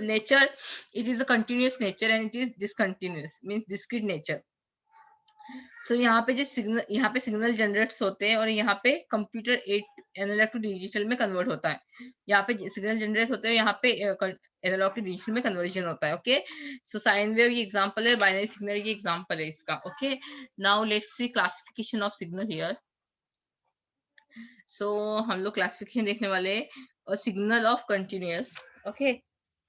Nature, it is a continuous nature and it is discontinuous, means discrete nature. So यहाँ पे जो सिग्नल, यहाँ पे सिग्नल जनरेट्स होते हैं और यहाँ पे कंप्यूटर 8 एनालॉग टू डिजिटल में कन्वर्ट होता है. यहाँ पे सिग्नल जनरेट होते हैं, यहाँ पे एनालॉग टू डिजिटल में कन्वर्जन होता है. ओके, सो साइन वेव ये एग्जांपल है, बाइनरी सिग्नल ये एग्जांपल है इसका. Okay, now let's see classification of signal here. So हम लोग क्लासिफिकेशन देखने वाले हैं signal of continuous. Okay,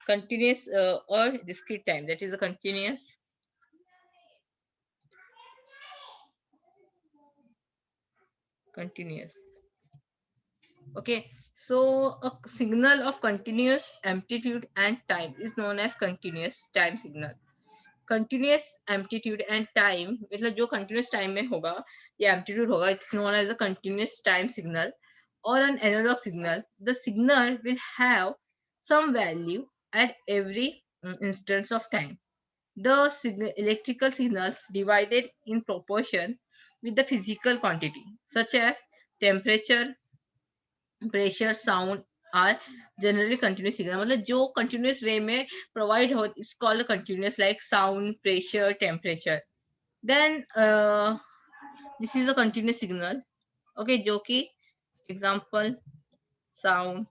continuous और discrete time, that is a continuous. Okay, so a signal of continuous amplitude and time is known as continuous time signal. Continuous amplitude and time, मतलब जो continuous time में होगा या amplitude होगा, it's known as a continuous time signal or an analog signal. The signal will have some value at every instance of time. The electrical signals divided in proportion with the physical quantity, such as temperature, pressure, sound, are generally continuous signal. मतलब जो continuous way में provide हो, it's called continuous, like sound, pressure, temperature. Then this is a continuous signal. Okay, जो कि example sound.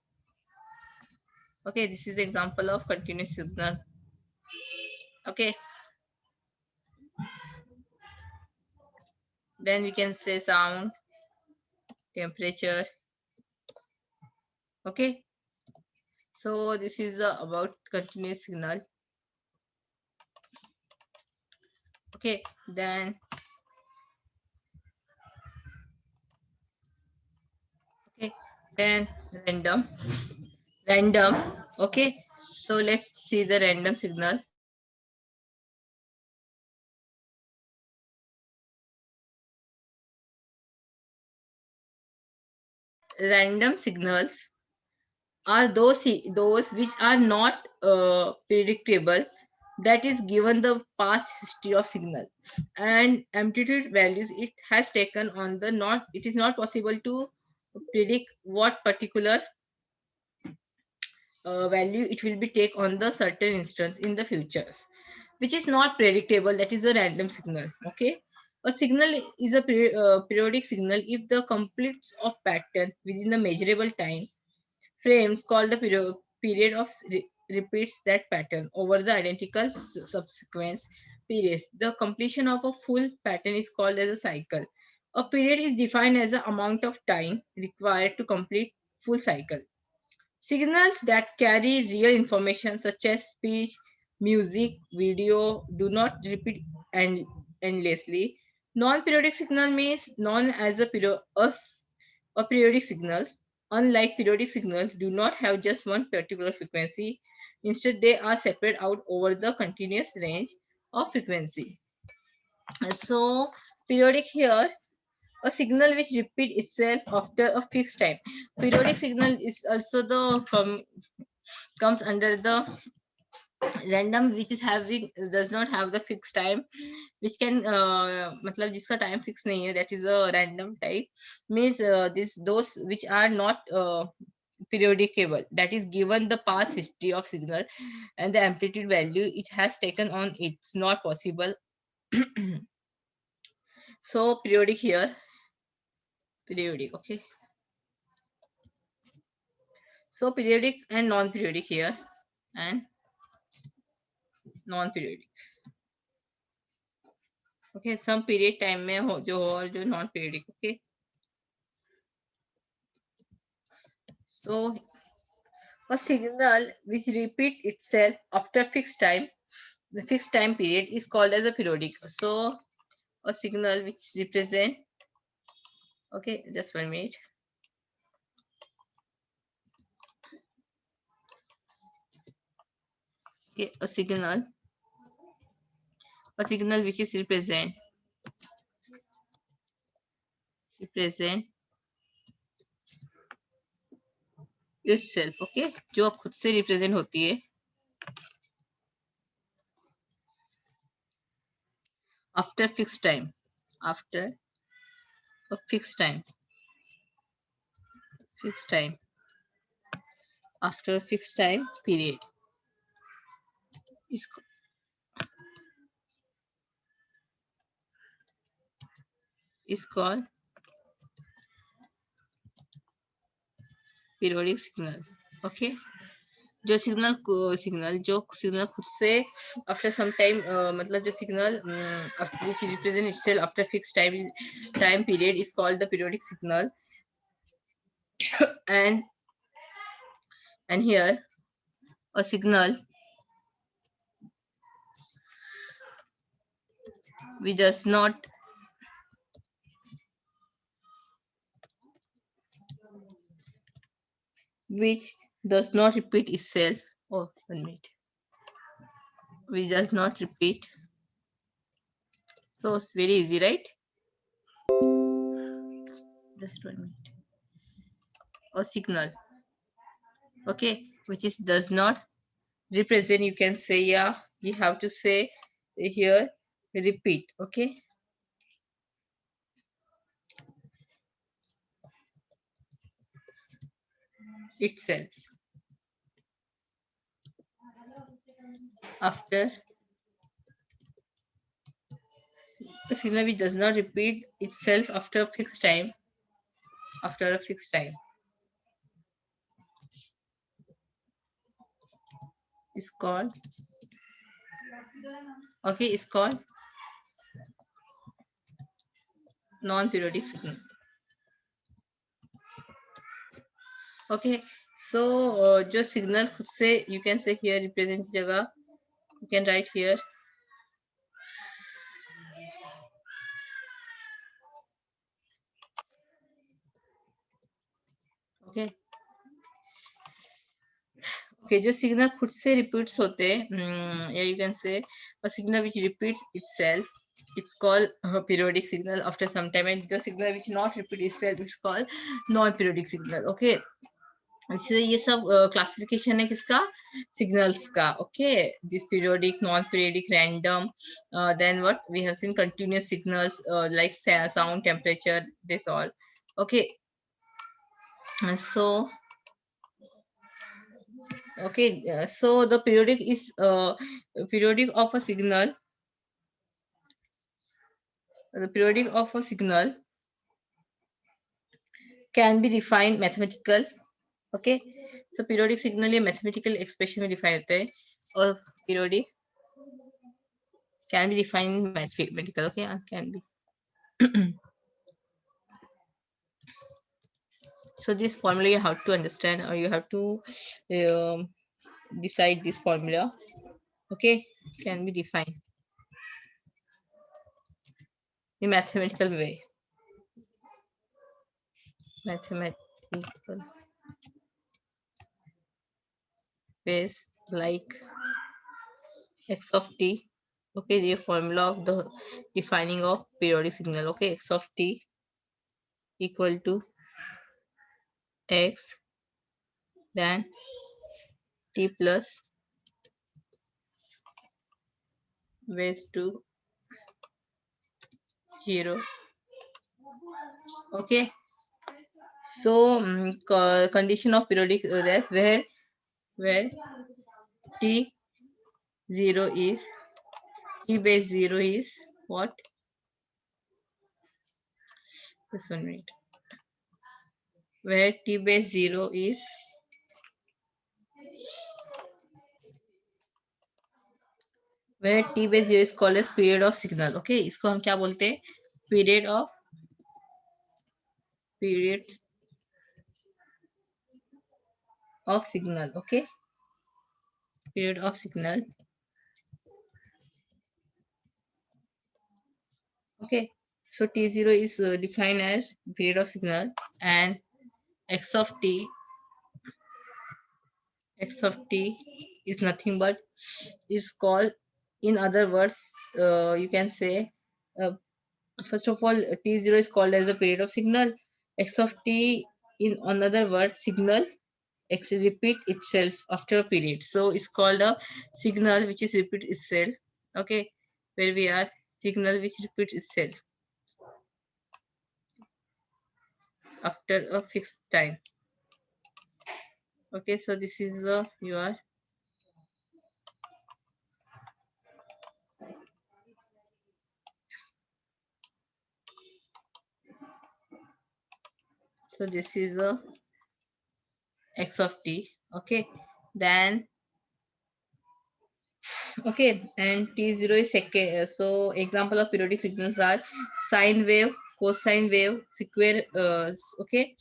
Okay, this is example of continuous signal. Okay, then we can say sound, temperature. Okay, so this is about continuous signal. Okay, then okay, then random. Okay, so let's see the random signal. Random signals are those which are not predictable, that is given the past history of signal and amplitude values it has taken on the not, it is not possible to predict what particular value it will be take on the certain instance in the futures, which is not predictable, that is a random signal. Okay, a signal is a periodic signal if the completes of pattern within the measurable time frames called the period of repeats that pattern over the identical subsequent periods. The completion of a full pattern is called as a cycle. A period is defined as the amount of time required to complete full cycle. Signals that carry real information such as speech, music, video do not repeat endlessly. Non-periodic signal means known as a periodic signals. Unlike periodic signals, do not have just one particular frequency. Instead, they are spread out over the continuous range of frequency. So, periodic here, a signal which repeats itself after a fixed time. Periodic signal is also the comes under the random, which is having does not have the fixed time, which can मतलब जिसका time fix नहीं है, that is a random type. Means this those which are not periodicable, that is given the past history of signal and the amplitude value it has taken on, it's not possible. So periodic here, periodic. Okay, so periodic and non-periodic here, and non-periodic. Okay, some period time में हो जो हो और जो non periodic. Okay, so a signal which repeat itself after fixed time, the fixed time period is called as a periodic. So a signal which represent, okay, just 1 minute. Okay, a signal which is represent itself. Okay, जो खुद से represent होती है after fixed time, after a fixed time, after fixed time period is called periodic signal. Okay, जो जो signal खुद से after some time मतलब जो signal which represent itself after fixed time period is called the periodic signal. and here a signal which does not repeat itself. Oh, 1 minute. Which does not repeat. So it's very easy, right? Just 1 minute. A signal, okay, which is does not represent. You can say, yeah, you have to say here repeat. Okay, itself after a signal which does not repeat itself after a fixed time, after a fixed time is called, okay, is called non-periodic signal. Okay, so जो signal खुद से you can say here represent की जगह you can write here okay. Okay, जो signal खुद से repeats होते हैं या you can say a signal which repeats itself, it's called periodic signal after some time, and the signal which not repeat itself it's called non-periodic signal. Okay, इससे ये सब classification है किसका, सिग्नल्स का. Okay, this periodic, non periodic, random, then what we have seen continuous signals like sound, temperature, this all. Okay, so okay, so the periodic is periodic of a signal, the periodic of a signal can be defined mathematical. Okay, so periodic signal ये mathematical expression में define होते हैं, और periodic can be defined mathematical. Okay, can be. So this formula you have to understand, or you have to decide this formula. Okay, can be defined in mathematical way. Mathematical ways like x of t. Okay, the formula of the defining of periodic signal. Okay, x of t equal to x then t plus raised to 0. Okay, so condition of periodic that's where t 0 is t base 0 is what, this one, right, where t base 0 is where t base 0 is called as period of signal. Okay, इसको हम क्या बोलते हैं, period of signal. Okay, period of signal. Okay, so t0 is defined as period of signal, and x of t is nothing but is called, in other words, you can say, first of all, t0 is called as a period of signal. X of t, in another word, signal x repeat itself after a period, so it's called a signal which is repeat itself. Okay, where we are signal which repeats itself after a fixed time. Okay, so this is your so this is a x of t. Okay, then okay, and t0 is second. So example of periodic signals are sine wave, cosine wave, sequare. Okay,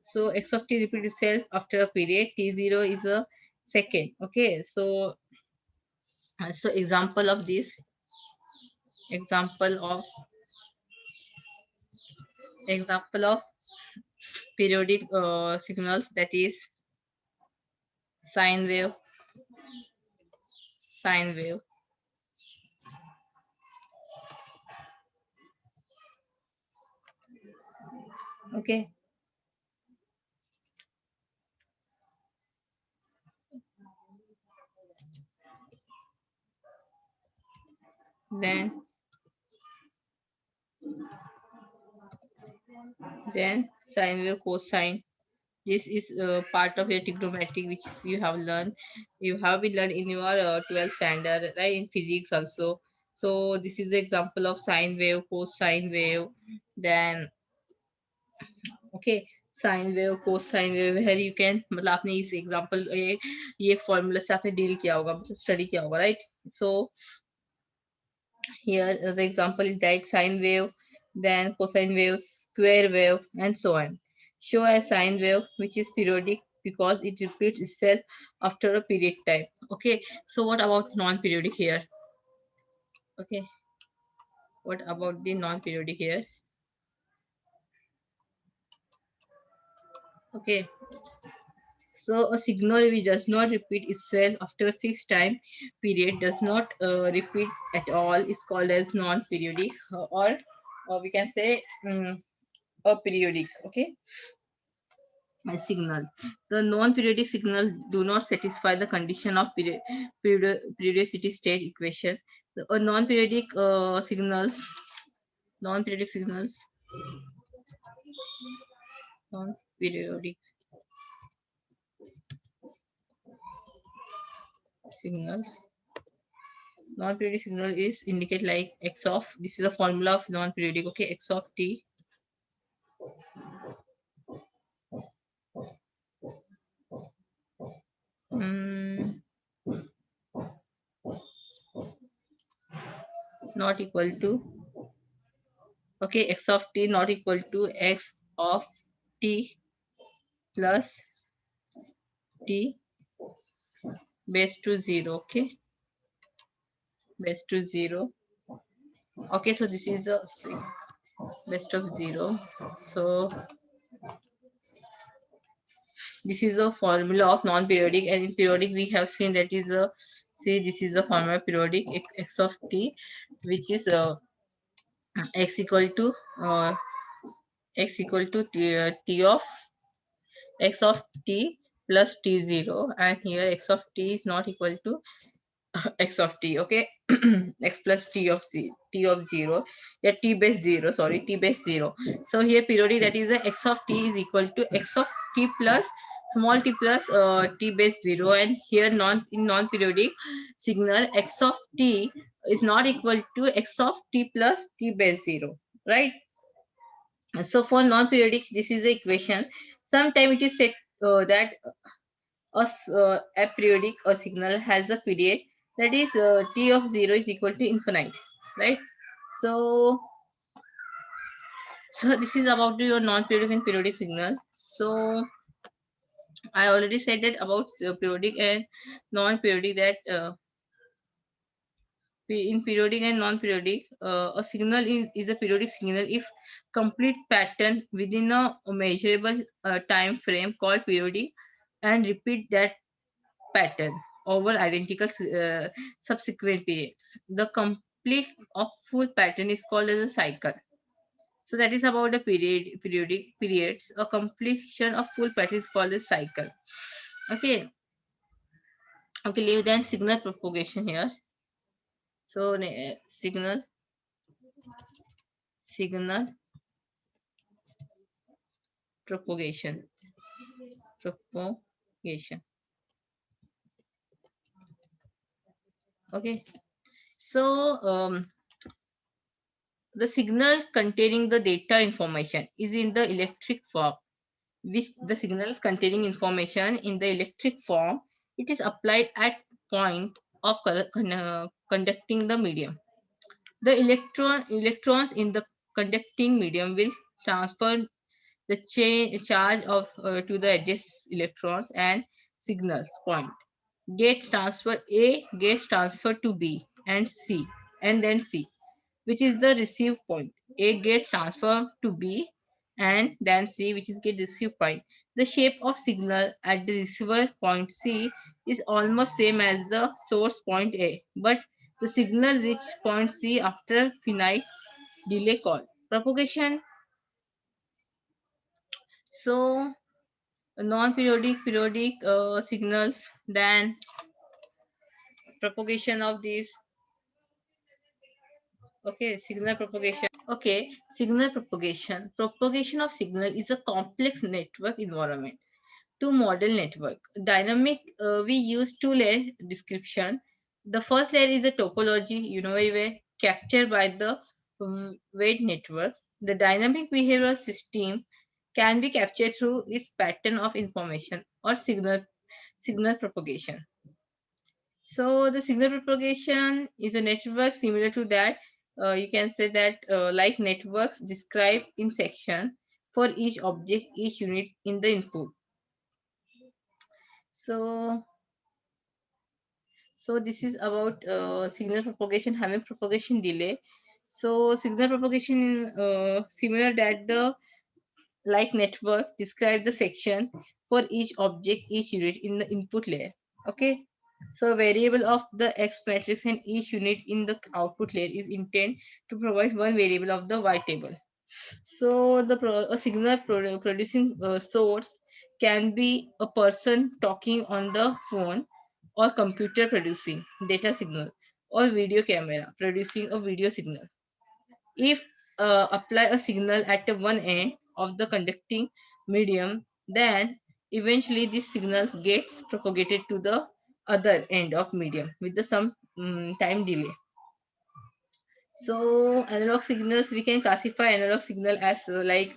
so x of t repeat itself after a period. T0 is a second. Okay, so example of this, example of periodic signals, that is sine wave, okay, then sine wave, cosine, This is part of your trigonometry which you have learned. You have been learned in your 12th standard, right? In physics also. So this is the example of sine wave, cosine wave. Then okay, sine wave cosine wave है, you can मतलब आपने इस example ये formula से आपने deal किया होगा, मतलब स्टडी किया होगा, right? So here the example is like sine wave, then cosine wave, square wave, and so on. Show a sine wave which is periodic because it repeats itself after a period time. Okay, so what about non-periodic here? Okay, what about the non-periodic here? Okay, so a signal which does not repeat itself after a fixed time period, does not repeat at all, is called as non-periodic, or we can say a periodic. Okay, a signal. The non-periodic signal do not satisfy the condition of periodicity state equation. The non-periodic non-periodic signals, non-periodic signals. Non-periodic signal is indicate like x of, this is a formula of non-periodic. Okay, x of t mm, not equal to, okay, x of t not equal to x of t plus t base to 0. Okay, base to 0. Okay, so this is a base of 0. So this is a formula of non-periodic, and in periodic we have seen that is a, see, this is a formula periodic x of t, which is x equal to x equal to t of x of t plus t0, and here x of t is not equal to x of t. Okay, x plus t of t of 0, yeah, t base 0, sorry, t base 0. So here periodic, that is the x of t is equal to x of t plus small t plus t base 0, and here in non-periodic signal x of t is not equal to x of t plus t base 0, right? So for non-periodic, this is the equation. Sometime it is said that a periodic a signal has a period, that is t of 0 is equal to infinite, right? So so this is about your non-periodic and periodic signal. So I already said that about periodic and non-periodic, that in periodic and non-periodic, a signal is a periodic signal if complete pattern within a measurable time frame called periodic, and repeat that pattern over identical subsequent periods. The complete of full pattern is called as a cycle. So that is about the periodic periods. A completion of full pattern is called a cycle. Okay. Okay, leave then signal propagation here. So signal propagation propagation. Okay. So the signal containing the data information is in the electric form, which the signals containing information in the electric form, it is applied at point of conducting the medium. The electrons in the conducting medium will transfer the charge of to the adjacent electrons, and signals point gets transfer A gets transferred to B and C, and then C, which is the receive point. A gets transferred to B, and then C, which is get receive point. The shape of signal at the receiver point C is almost same as the source point A, but the signal reach point C after finite delay called propagation. So non-periodic, periodic signals, then propagation of these. Okay, signal propagation. Okay, signal propagation. Propagation of signal is a complex network environment. to model network. Dynamic, we use two layer description. The first layer is a topology, you know very well, captured by the weight network. The dynamic behavioral system can be captured through its pattern of information or signal propagation. So the signal propagation is a network similar to that. You can say that like networks described in section for each object, each unit in the input. So this is about signal propagation having propagation delay. So signal propagation similar that the like network describe the section for each object, each unit in the input layer. Okay. So variable of the X matrix and each unit in the output layer is intended to provide one variable of the Y table. So a signal producing source can be a person talking on the phone, or computer producing data signal, or video camera producing a video signal. If apply a signal at the one end of the conducting medium, then eventually this signal gets propagated to the other end of medium with the some time delay. So analog signals, we can classify analog signal as like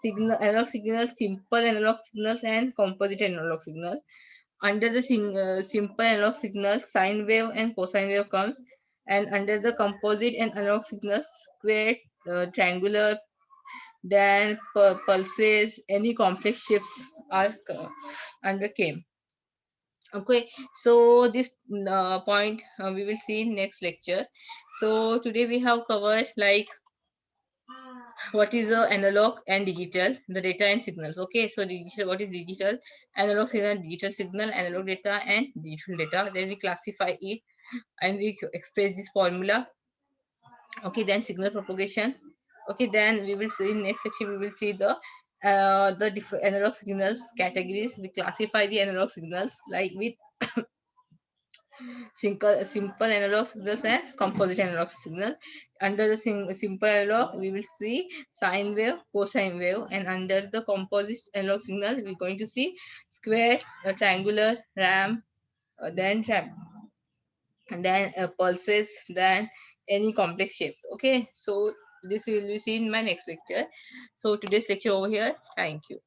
analog signals, simple analog signals, and composite analog signal. Under the simple analog signal, sine wave and cosine wave comes, and under the composite and analog signals, square, triangular, then pulses, any complex shapes are under came. Okay, so this point we will see in next lecture. So today we have covered like what is analog and digital, the data and signals. Okay, so digital, what is digital? Analog signal, digital signal, analog data and digital data. Then we classify it and we express this formula. Okay, then signal propagation. Okay, then we will see in next section, we will see the different analog signals categories. We classify the analog signals like with simple analog signals and composite analog signal. Under the simple analog, we will see sine wave, cosine wave, and under the composite analog signal, we're going to see square, triangular, ram, then tram, and then pulses, then any complex shapes. Okay, so this will be seen in my next lecture. So today's lecture over here. Thank you.